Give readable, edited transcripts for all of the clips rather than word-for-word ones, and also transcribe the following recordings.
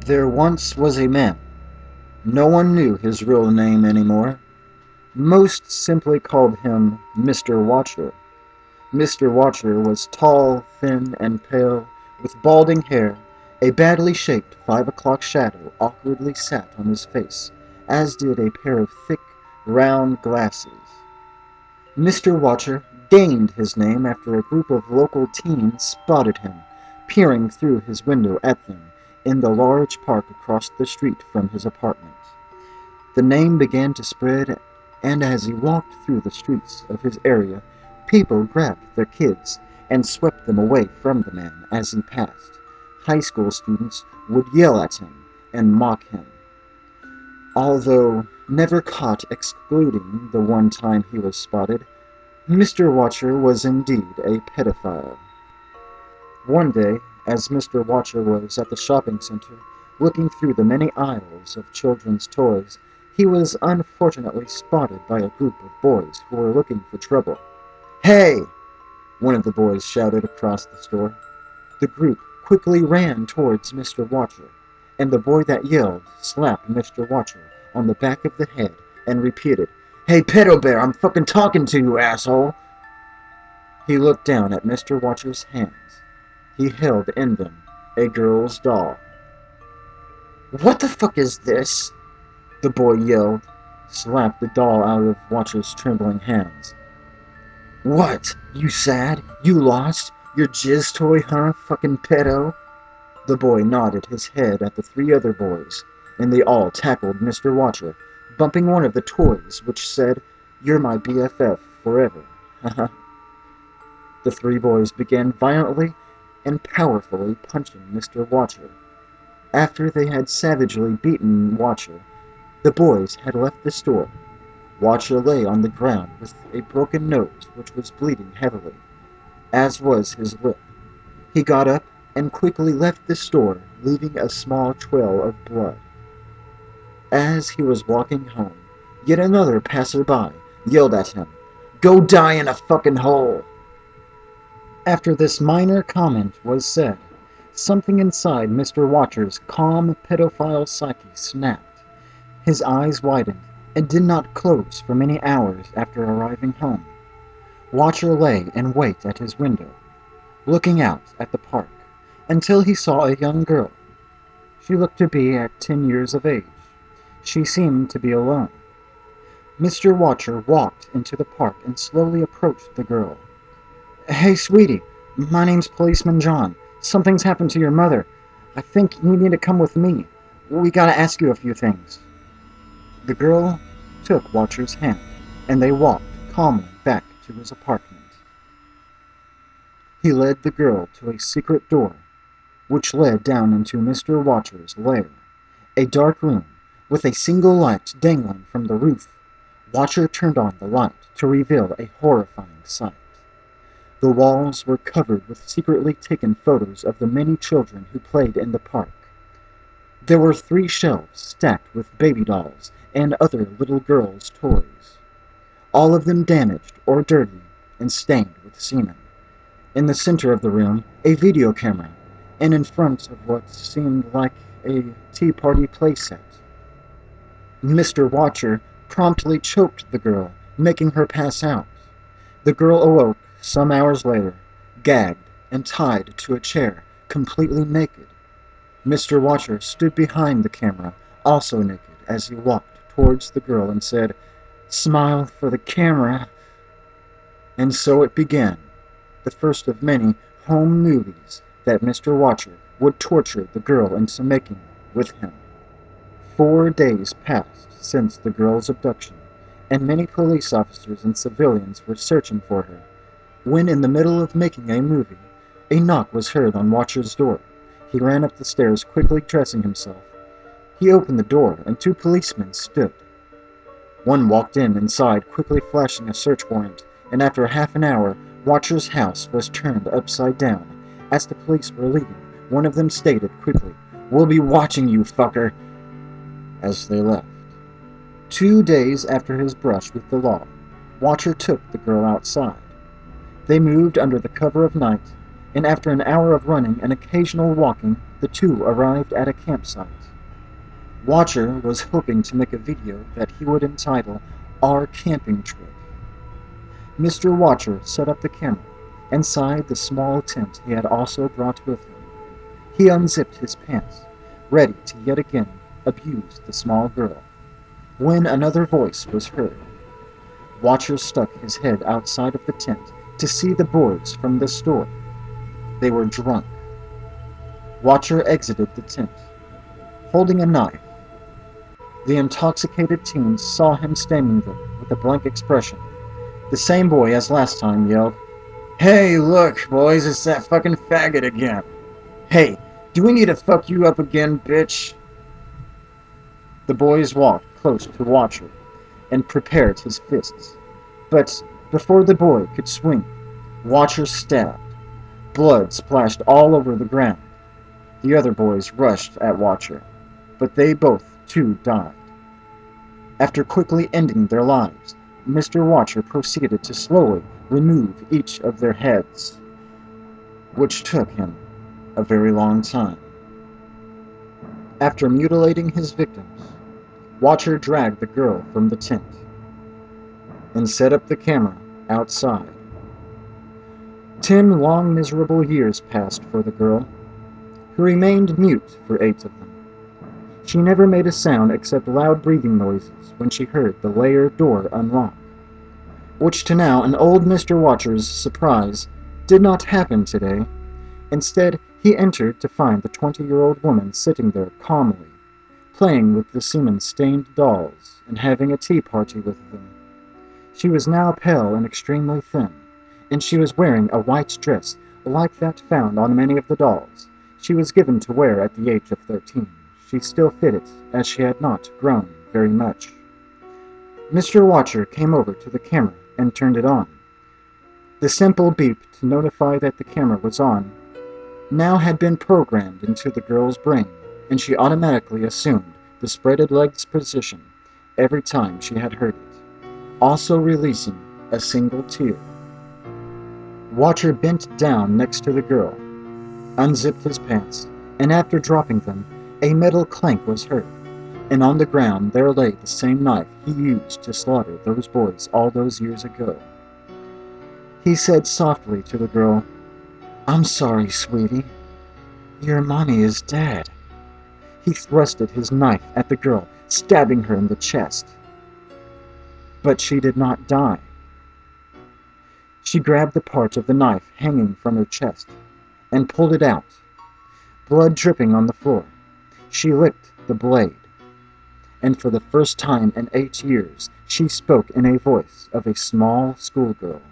There once was a man. No one knew his real name anymore. Most simply called him Mr. Watcher. Mr. Watcher was tall, thin, and pale, with balding hair. A badly shaped 5 o'clock shadow awkwardly sat on his face, as did a pair of thick, round glasses. Mr. Watcher gained his name after a group of local teens spotted him, peering through his window at them in the large park across the street from his apartment. The name began to spread, and as he walked through the streets of his area, people grabbed their kids and swept them away from the man as he passed. High school students would yell at him and mock him. Although never caught, excluding the one time he was spotted, Mr. Watcher was indeed a pedophile. One day, as Mr. Watcher was at the shopping center, looking through the many aisles of children's toys, he was unfortunately spotted by a group of boys who were looking for trouble. "Hey!" one of the boys shouted across the store. The group quickly ran towards Mr. Watcher, and the boy that yelled slapped Mr. Watcher on the back of the head and repeated, "Hey, pedo bear, I'm fucking talking to you, asshole!" He looked down at Mr. Watcher's hands. He held in them a girl's doll. "What the fuck is this?" the boy yelled, slapped the doll out of Watcher's trembling hands. "What? You sad? You lost? Your jizz toy, huh, fucking pedo?" The boy nodded his head at the three other boys, and they all tackled Mr. Watcher, bumping one of the toys, which said, "You're my BFF forever." The three boys began violently and powerfully punching Mr. Watcher. After they had savagely beaten Watcher, the boys had left the store. Watcher lay on the ground with a broken nose which was bleeding heavily, as was his lip. He got up and quickly left the store, leaving a small trail of blood. As he was walking home, yet another passerby yelled at him, "Go die in a fucking hole!" After this minor comment was said, something inside Mr. Watcher's calm pedophile psyche snapped. His eyes widened and did not close for many hours after arriving home. Watcher lay in wait at his window, looking out at the park, until he saw a young girl. She looked to be at 10 years of age. She seemed to be alone. Mr. Watcher walked into the park and slowly approached the girl. "Hey, sweetie, my name's Policeman John. Something's happened to your mother. I think you need to come with me. We gotta ask you a few things." The girl took Watcher's hand, and they walked calmly back to his apartment. He led the girl to a secret door, which led down into Mr. Watcher's lair, a dark room with a single light dangling from the roof. Watcher turned on the light to reveal a horrifying sight. The walls were covered with secretly taken photos of the many children who played in the park. There were 3 shelves stacked with baby dolls and other little girls' toys, all of them damaged or dirty and stained with semen. In the center of the room, a video camera, and in front of what seemed like a tea party playset. Mr. Watcher promptly choked the girl, making her pass out. The girl awoke some hours later, gagged and tied to a chair, completely naked. Mr. Watcher stood behind the camera, also naked, as he walked towards the girl and said, "Smile for the camera." And so it began, the first of many home movies that Mr. Watcher would torture the girl into making with him. 4 days passed since the girl's abduction, and many police officers and civilians were searching for her, when in the middle of making a movie, a knock was heard on Watcher's door. He ran up the stairs, quickly dressing himself. He opened the door, and 2 policemen stood. One walked inside, quickly flashing a search warrant, and after half an hour, Watcher's house was turned upside down. As the police were leaving, one of them stated quickly, "We'll be watching you, fucker," as they left. 2 days after his brush with the law, Watcher took the girl outside. They moved under the cover of night, and after an hour of running and occasional walking, the two arrived at a campsite. Watcher was hoping to make a video that he would entitle Our Camping Trip. Mr. Watcher set up the camera inside the small tent he had also brought with him. He unzipped his pants, ready to yet again abuse the small girl, when another voice was heard. Watcher stuck his head outside of the tent to see the boys from the store. They were drunk. Watcher exited the tent, holding a knife. The intoxicated teens saw him standing there with a blank expression. The same boy as last time yelled, "Hey, look, boys, it's that fucking faggot again. Hey, do we need to fuck you up again, bitch?" The boys walked close to Watcher and prepared his fists. But before the boy could swing, Watcher stabbed. Blood splashed all over the ground. The other boys rushed at Watcher, but they both, too, died. After quickly ending their lives, Mr. Watcher proceeded to slowly remove each of their heads, which took him a very long time. After mutilating his victims, Watcher dragged the girl from the tent and set up the camera outside. 10 long miserable years passed for the girl, who remained mute for 8 of them. She never made a sound except loud breathing noises when she heard the lair door unlock, which to now and old Mr. Watcher's surprise did not happen today. Instead, he entered to find the 20-year-old woman sitting there calmly, playing with the semen-stained dolls and having a tea party with them. She was now pale and extremely thin, and she was wearing a white dress like that found on many of the dolls she was given to wear at the age of 13. She still fitted, as she had not grown very much. Mr. Watcher came over to the camera and turned it on. The simple beep to notify that the camera was on now had been programmed into the girl's brain, and she automatically assumed the spreaded legs position every time she had heard it, also releasing a single tear. Watcher bent down next to the girl, unzipped his pants, and after dropping them, a metal clank was heard, and on the ground there lay the same knife he used to slaughter those boys all those years ago. He said softly to the girl, "I'm sorry, sweetie. Your mommy is dead." He thrusted his knife at the girl, stabbing her in the chest. But she did not die. She grabbed the part of the knife hanging from her chest and pulled it out, blood dripping on the floor. She licked the blade, and for the first time in 8 years, she spoke in a voice of a small schoolgirl.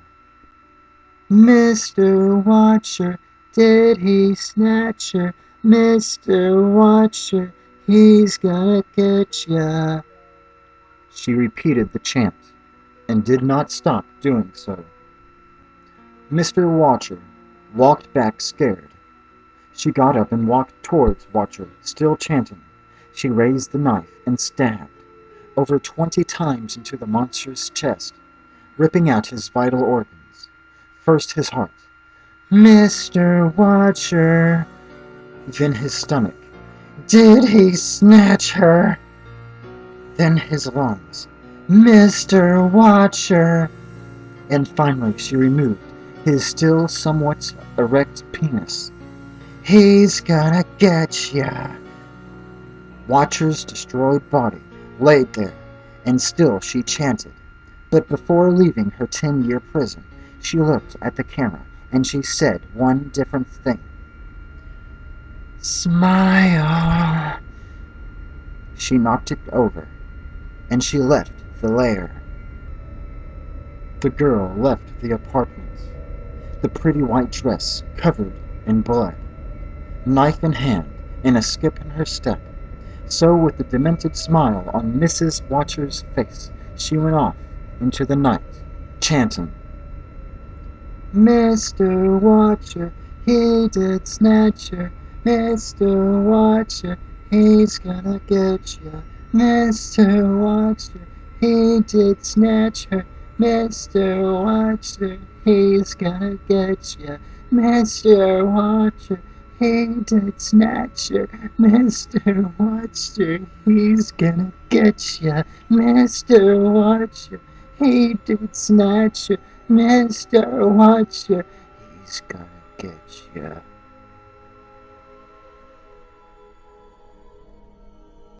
"Mr. Watcher, did he snatch her? Mr. Watcher, he's gonna get ya." She repeated the chant, and did not stop doing so. Mr. Watcher walked back scared. She got up and walked towards Watcher, still chanting. She raised the knife and stabbed over 20 times into the monster's chest, ripping out his vital organs. First his heart, "Mr. Watcher," then his stomach, "Did he snatch her?" Then his lungs, "Mr. Watcher," and finally she removed his still somewhat erect penis. "He's gonna get ya." Watcher's destroyed body laid there, and still she chanted. But before leaving her 10-year prison, she looked at the camera and she said one different thing. "Smile." She knocked it over, and she left the lair. The girl left the apartment, the pretty white dress covered in blood, knife in hand and a skip in her step. So with the demented smile on Mrs. Watcher's face, she went off into the night, chanting, "Mr. Watcher, he did snatch her. Mr. Watcher, he's gonna get ya. Mr. Watcher, he did snatch her. Mr. Watcher, he's gonna get ya. Mr. Watcher, he did snatch ya. Mr. Watcher, he's gonna get ya. Mr. Watcher, he did snatch ya. Mr. Watcher, he's gonna get ya.